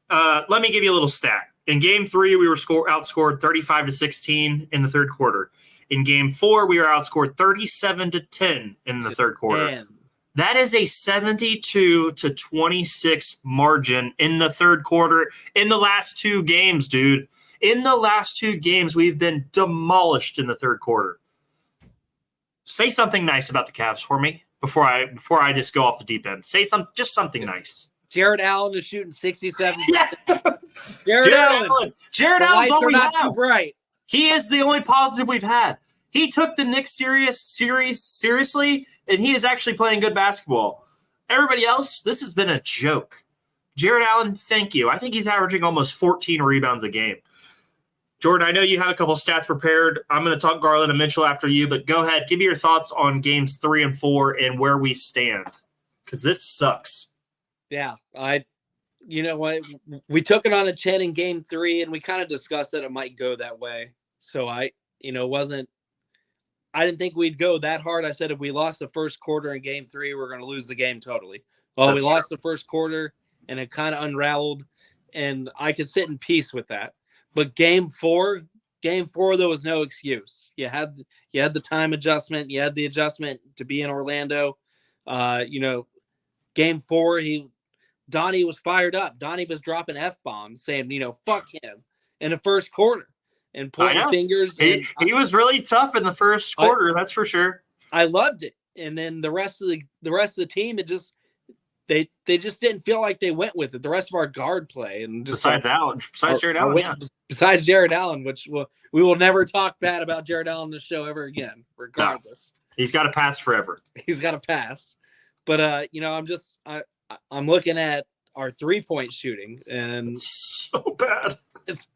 Let me give you a little stat. In Game 3, we were outscored 35-16 in the third quarter. In Game 4, we were outscored 37-10 in the third quarter. Man. That is a 72-26 margin in the third quarter in the last 2 games, dude. In the last 2 games, we've been demolished in the third quarter. Say something nice about the Cavs for me before I just go off the deep end. Say something nice. Jared Allen is shooting 67. Yeah. Jared Allen. Jared Allen's all we have. Right. He is the only positive we've had. He took the Knicks series seriously, and he is actually playing good basketball. Everybody else, this has been a joke. Jared Allen, thank you. I think he's averaging almost 14 rebounds a game. Jordan, I know you have a couple stats prepared. I'm going to talk Garland and Mitchell after you, but go ahead. Give me your thoughts on games 3 and 4 and where we stand, because this sucks. Yeah, you know what? We took it on a chin in Game 3, and we kind of discussed that it might go that way. So I didn't think we'd go that hard. I said if we lost the first quarter in Game 3, we're going to lose the game totally. Well, we lost the first quarter, and it kind of unraveled, and I could sit in peace with that. But Game 4, there was no excuse. You had the time adjustment. You had the adjustment to be in Orlando. Game 4, Donnie was fired up. Donnie was dropping F-bombs, saying, fuck him in the first quarter. And pointing fingers. He was really tough in the first quarter, that's for sure. I loved it. And then the rest of the team, it just they just didn't feel like they went with it. The rest of our guard play and just besides Jared Allen, besides Jared Allen, which we will never talk bad about Jared Allen on the show ever again, regardless. No, he's got to pass forever. He's got to pass. But I'm looking at our 3-point shooting, and it's so bad. It's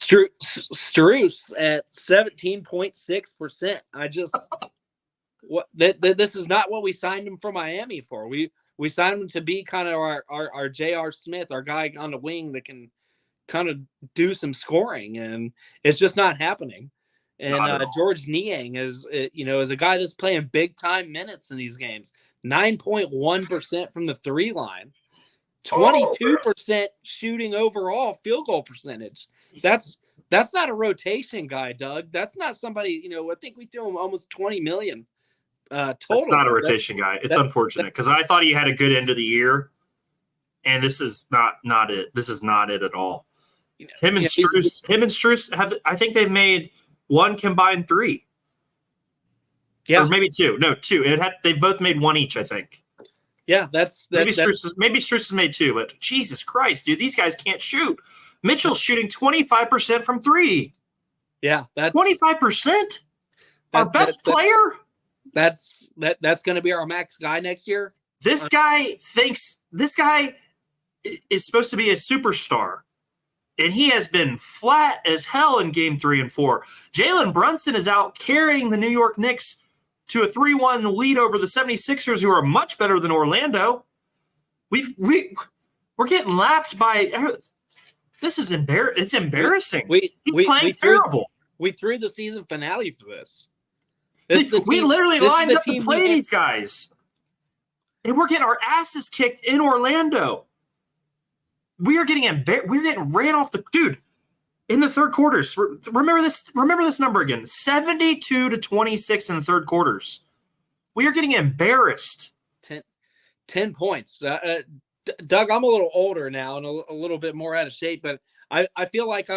Strus at 17.6%. This is not what we signed him from Miami for. We signed him to be kind of our J.R. Smith, our guy on the wing that can kind of do some scoring, and it's just not happening. And George Niang is a guy that's playing big time minutes in these games. 9.1% from the 3 line. 22% shooting overall field goal percentage. That's not a rotation guy, Doug. That's not somebody, I think we threw him almost 20 million total. That's not a rotation guy. It's unfortunate because I thought he had a good end of the year, and this is not it. This is not it at all. Him and Strus have, I think they've made 1 combined 3. Yeah. Or maybe 2. No, 2. They've both made 1 each, I think. Yeah, maybe Strus has made 2, but Jesus Christ, dude, these guys can't shoot. Mitchell's shooting 25% from 3. Yeah, that's 25%. Our best player. That's going to be our max guy next year. This guy is supposed to be a superstar, and he has been flat as hell in Game 3 and 4. Jalen Brunson is out carrying the New York Knicks to a 3-1 lead over the 76ers, who are much better than Orlando. We're getting lapped by. This is It's embarrassing. He's playing terrible. We threw the season finale for this. We literally lined up to play these guys, and we're getting our asses kicked in Orlando. We are getting we're getting ran off the dude in the third quarters. Remember this number again: 72-26 in the third quarters. We are getting embarrassed. 10 points. Doug, I'm a little older now and a little bit more out of shape, but I feel like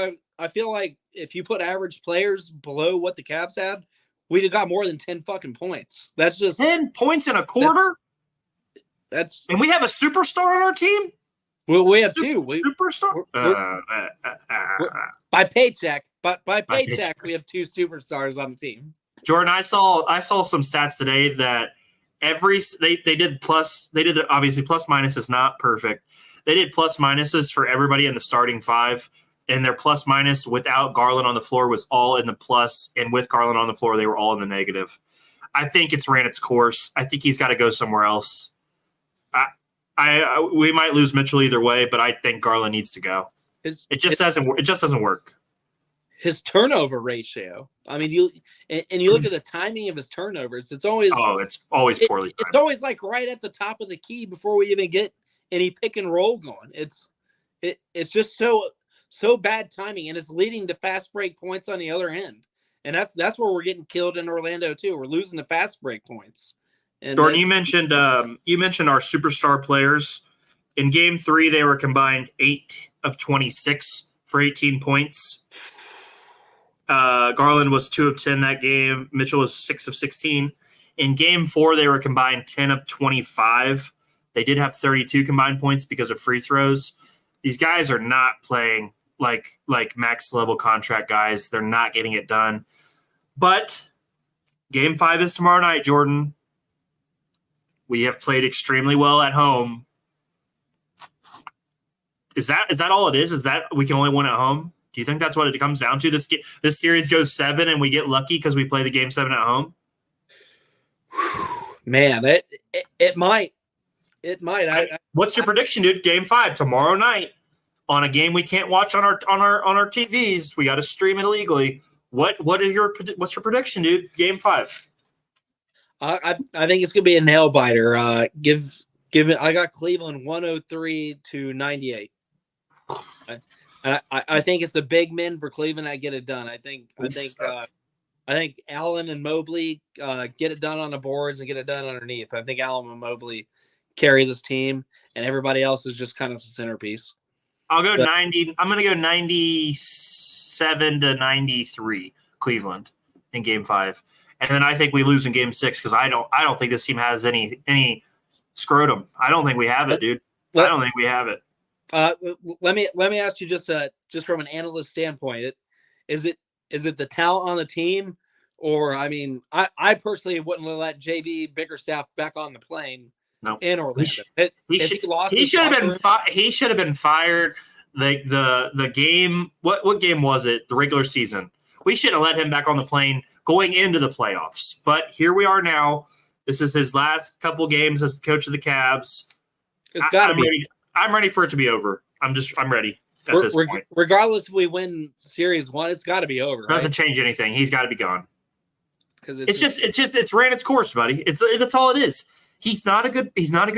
if you put average players below what the Cavs had, we'd have got more than 10 fucking points. That's just 10 points in a quarter. And we have a superstar on our team. Well, we have 2. Superstar. By paycheck, we have 2 superstars on the team. Jordan, I saw some stats today that they did obviously plus minus is not perfect. they did plus minuses for everybody in the starting five, and their plus minus without Garland on the floor was all in the plus, and with Garland on the floor, they were all in the negative. I think it's ran its course. I think he's got to go somewhere else. We might lose Mitchell either way, but I think Garland needs to go. It just doesn't work. His turnover ratio. I mean, you look at the timing of his turnovers. It's always poorly timed. It's always like right at the top of the key before we even get any pick and roll going. It's just so bad timing, and it's leading to fast break points on the other end. And that's where we're getting killed in Orlando too. We're losing the fast break points. And Jordan, you mentioned our superstar players. In Game 3, they were combined 8 of 26 for 18 points. Garland was 2 of 10 that game. Mitchell was 6 of 16. In Game 4, they were combined 10 of 25. They did have 32 combined points because of free throws. These guys are not playing like max level contract guys. They're not getting it done. But Game 5 is tomorrow night, Jordan. We have played extremely well at home. Is that all it is? Is that we can only win at home? Do you think that's what it comes down to? This series goes 7 and we get lucky because we play the Game 7 at home? Man, it might. It might. What's your prediction, dude? Game 5 tomorrow night on a game we can't watch on our TVs. We got to stream it illegally. What's your prediction, dude? Game 5. I think it's gonna be a nail biter. Give it. I got Cleveland 103-98. I think it's the big men for Cleveland that get it done. I think Allen and Mobley get it done on the boards and get it done underneath. I think Allen and Mobley carry this team, and everybody else is just kind of the centerpiece. I'll go 90. I'm going to go 97-93 Cleveland in Game 5, and then I think we lose in Game 6 because I don't think this team has any scrotum. I don't think we have it, dude. I don't think we have it. Let me ask you just from an analyst standpoint, is it the talent on the team, or I mean, I personally wouldn't let JB Bickerstaff back on the plane. No. In Orlando. He should have been fired. The game. What game was it? The regular season. We shouldn't have let him back on the plane going into the playoffs. But here we are now. This is his last couple games as the coach of the Cavs. It's got to be. I'm ready for it to be over. I'm ready at this point. Regardless if we win Series 1, it's got to be over. Doesn't change anything. He's got to be gone. Because it's ran its course, buddy. That's all it is. He's not a good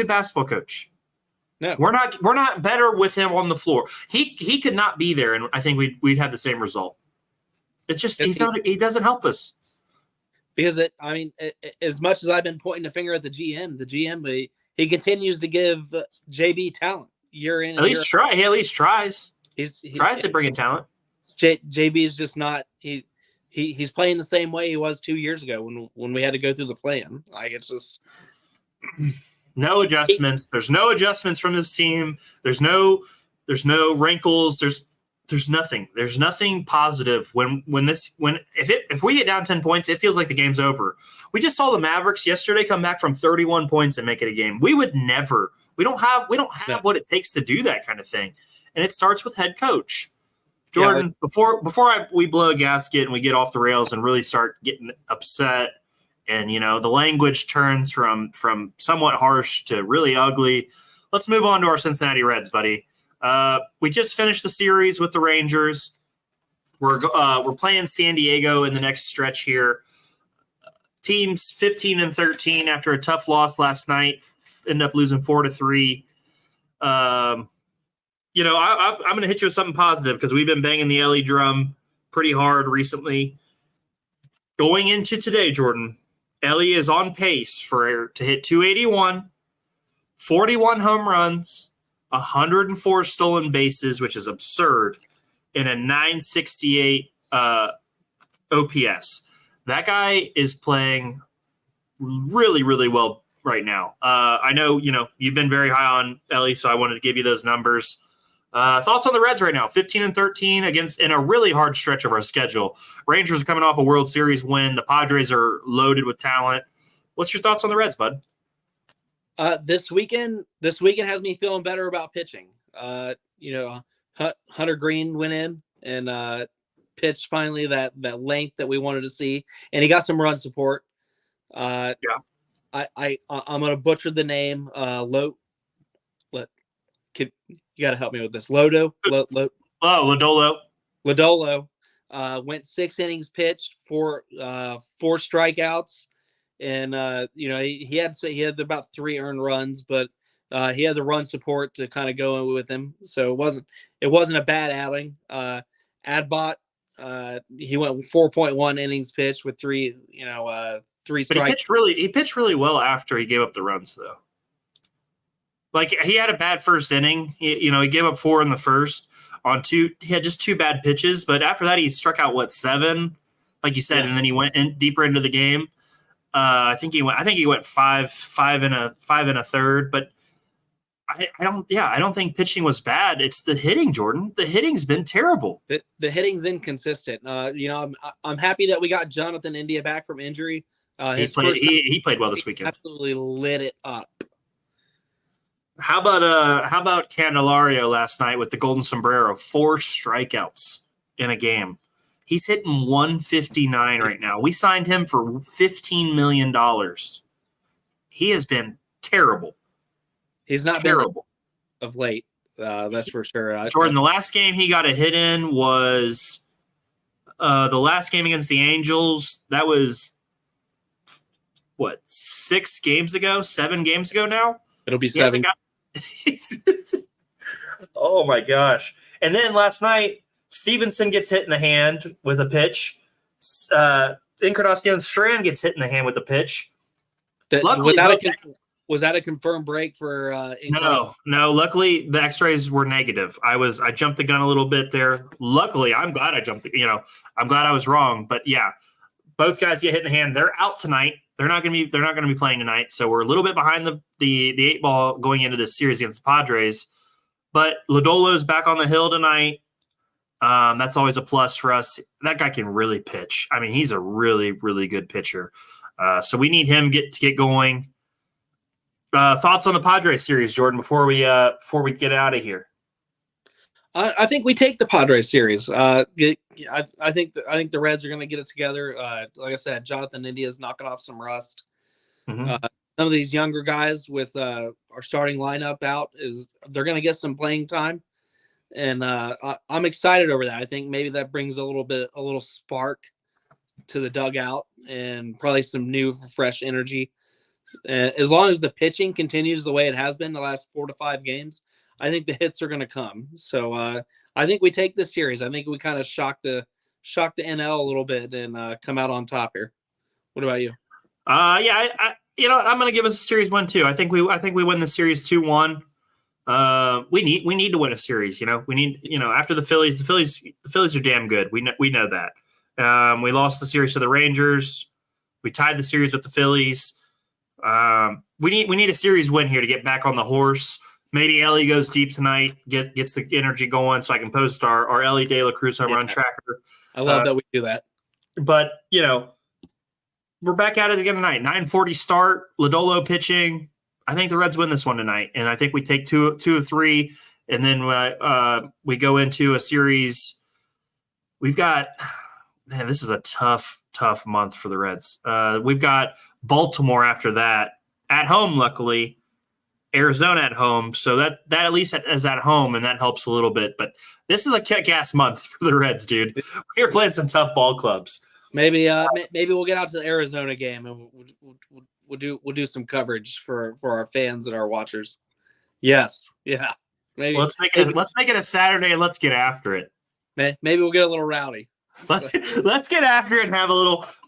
basketball coach. No, we're not better with him on the floor. He could not be there, and I think we'd have the same result. It's just he doesn't help us. Because as much as I've been pointing the finger at the GM, he continues to give JB talent year in. He at least tries. He tries to bring in talent. JB is just not he's playing the same way he was 2 years ago when we had to go through the plan. Like it's just. No adjustments. There's no adjustments from this team. There's no wrinkles. There's nothing. There's nothing positive if we get down 10 points, it feels like the game's over. We just saw the Mavericks yesterday come back from 31 points and make it a game. We would never. We don't have what it takes to do that kind of thing. And it starts with head coach. Jordan, before we blow a gasket and we get off the rails and really start getting upset, and the language turns from somewhat harsh to really ugly. Let's move on to our Cincinnati Reds, buddy. We just finished the series with the Rangers. We're playing San Diego in the next stretch here. Teams 15-13 after a tough loss last night, end up losing 4-3. I'm going to hit you with something positive because we've been banging the Ellie drum pretty hard recently. Going into today, Jordan, Ellie is on pace to hit 281, 41 home runs, 104 stolen bases, which is absurd, and a 968 OPS. That guy is playing really, really well right now. I know, you've been very high on Ellie, so I wanted to give you those numbers. Thoughts on the Reds right now? 15-13 in a really hard stretch of our schedule. Rangers are coming off a World Series win. The Padres are loaded with talent. What's your thoughts on the Reds, bud? This weekend has me feeling better about pitching. Hunter Green went in and pitched finally that length that we wanted to see, and he got some run support. I'm gonna butcher the name. You got to help me with this. Lodolo. Lodolo went 6 innings pitched for 4 strikeouts, and he had about 3 earned runs, but he had the run support to kind of go with him, so it wasn't a bad outing. Adbot, he went 4.1 innings pitched with 3 strikes. But he pitched really well after he gave up the runs, though. Like, he had a bad first inning. He gave up 4 in the first on 2. He had just 2 bad pitches, but after that he struck out 7, like you said, and then he went in deeper into the game. I think he went 5 and a third, but I don't think pitching was bad. It's the hitting, Jordan. The hitting's been terrible. The hitting's inconsistent. I'm happy that we got Jonathan India back from injury. He played well this weekend. Absolutely lit it up. How about Candelario last night with the Golden Sombrero? 4 strikeouts in a game. He's hitting 159 right now. We signed him for $15 million. He has been terrible. He's not terrible of late. That's for sure. Jordan, the last game he got a hit in was the last game against the Angels. That was 7 games ago now? It'll be 7. Oh my gosh. And then last night, Stevenson gets hit in the hand with a pitch. Encarnacion Strand gets hit in the hand with a pitch. Was that a confirmed break for No. Luckily, the X-rays were negative. I jumped the gun a little bit there. Luckily, I'm glad I jumped. I'm glad I was wrong. But yeah, both guys get hit in the hand. They're out tonight. They're not going to be playing tonight. So we're a little bit behind the 8 ball going into this series against the Padres. But Lodolo's back on the hill tonight. That's always a plus for us. That guy can really pitch. I mean, he's a really, really good pitcher. So we need him to get going. Thoughts on the Padres series, Jordan, before we get out of here? I think we take the Padres series. I think the Reds are going to get it together. Like I said, Jonathan India is knocking off some rust. Mm-hmm. Some of these younger guys with our starting lineup out they're going to get some playing time, and I'm excited over that. I think maybe that brings a little spark to the dugout and probably some new fresh energy. As long as the pitching continues the way it has been the last 4 to 5 games, I think the hits are going to come. So I think we take this series. I think we kind of shock the NL a little bit and come out on top here. What about you? I'm going to give us a series 1-2. I think we win the series 2-1. We need to win a series. We need after the Phillies are damn good. We know that. We lost the series to the Rangers. We tied the series with the Phillies. We need a series win here to get back on the horse. Maybe Ellie goes deep tonight, gets the energy going, so I can post our Ellie De La Cruz home run tracker. I love that we do that. But we're back at it again tonight. 9:40 start. Lodolo pitching. I think the Reds win this one tonight, and I think we take two of 3, and then we go into a series. We've got this is a tough month for the Reds. We've got Baltimore after that at home, luckily. Arizona at home, so that at least is at home, and that helps a little bit. But this is a kick-ass month for the Reds, dude. We're playing some tough ball clubs. Maybe we'll get out to the Arizona game and we'll do some coverage for our fans and our watchers. Yes, yeah. Maybe let's make it a Saturday and let's get after it. Maybe we'll get a little rowdy. Let's get after it and have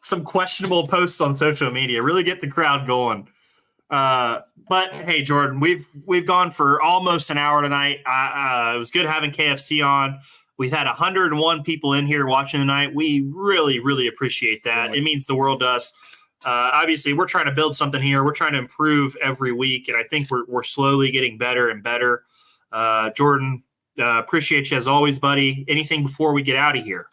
some questionable posts on social media. Really get the crowd going. But hey, Jordan, we've gone for almost an hour tonight. It was good having KFC on. We've had 101 people in here watching tonight. We really, really appreciate that. It means the world to us. Obviously, we're trying to build something here. We're trying to improve every week, and I think we're slowly getting better and better. Jordan, appreciate you as always, buddy. Anything before we get out of here?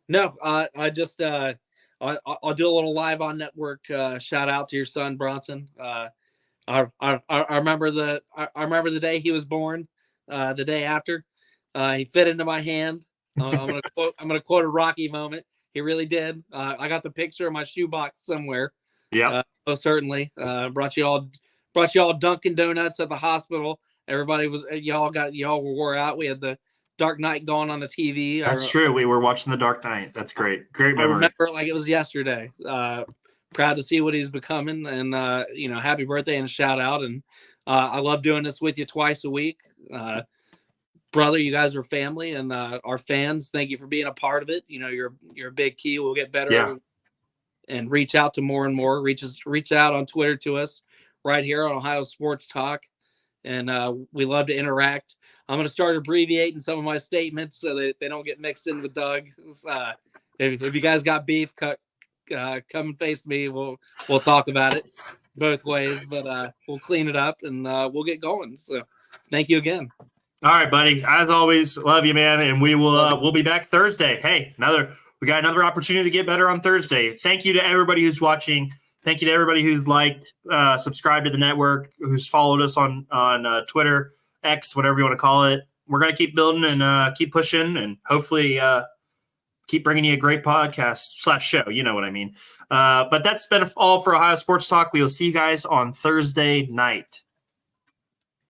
No, I just I'll do a little live on network shout out to your son Bronson. I remember the day he was born. the day after. He fit into my hand. I'm gonna quote a Rocky moment. He really did. I got the picture in my shoebox somewhere. Yeah. Most certainly. Brought you all Dunkin' Donuts at the hospital. Everybody y'all were wore out. We had the Dark Knight going on the TV. That's true. We were watching The Dark Knight. That's great. Great I memory. remember it like it was yesterday. Proud to see what he's becoming, and happy birthday and a shout out. And I love doing this with you twice a week. Brother, you guys are family, and our fans, thank you for being a part of it. You're a big key. We'll get better and reach out to more and more. Reach out on Twitter to us right here on Ohio Sports Talk, and we love to interact. I'm going to start abbreviating some of my statements so that they don't get mixed in with Doug. If you guys got beef, come and face me. We'll talk about it both ways, but we'll clean it up and we'll get going. So thank you again. All right, buddy. As always, love you, man. And we'll be back Thursday. Hey, we got another opportunity to get better on Thursday. Thank you to everybody who's watching. Thank you to everybody who's liked, subscribed to the network, who's followed us on Twitter, X, whatever you want to call it. We're going to keep building and keep pushing and hopefully keep bringing you a great podcast / show. You know what I mean. But that's been all for Ohio Sports Talk. We will see you guys on Thursday night.